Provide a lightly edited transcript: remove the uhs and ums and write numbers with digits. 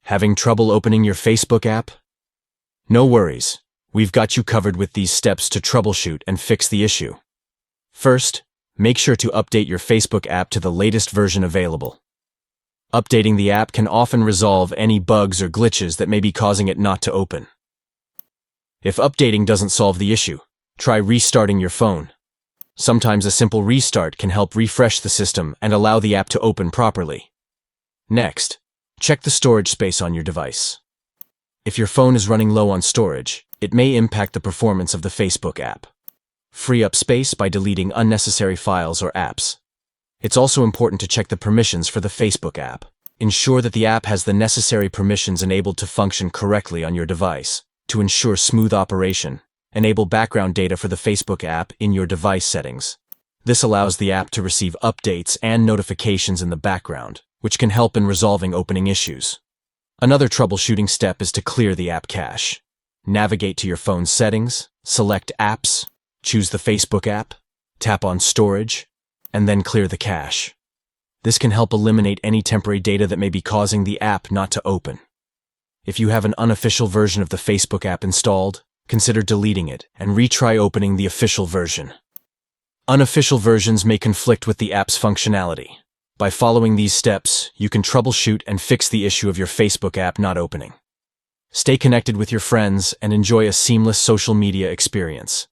Having trouble opening your Facebook app? No worries. We've got you covered with these steps to troubleshoot and fix the issue. First, make sure to update your Facebook app to the latest version available. Updating the app can often resolve any bugs or glitches that may be causing it not to open. If updating doesn't solve the issue, try restarting your phone. Sometimes a simple restart can help refresh the system and allow the app to open properly. Next, check the storage space on your device. If your phone is running low on storage, it may impact the performance of the Facebook app. Free up space by deleting unnecessary files or apps. It's also important to check the permissions for the Facebook app. Ensure that the app has the necessary permissions enabled to function correctly on your device. To ensure smooth operation, enable background data for the Facebook app in your device settings. This allows the app to receive updates and notifications in the background, which can help in resolving opening issues. Another troubleshooting step is to clear the app cache. Navigate to your phone's settings, select Apps, choose the Facebook app, tap on Storage, and then clear the cache. This can help eliminate any temporary data that may be causing the app not to open. If you have an unofficial version of the Facebook app installed, consider deleting it and retry opening the official version. Unofficial versions may conflict with the app's functionality. By following these steps, you can troubleshoot and fix the issue of your Facebook app not opening. Stay connected with your friends and enjoy a seamless social media experience.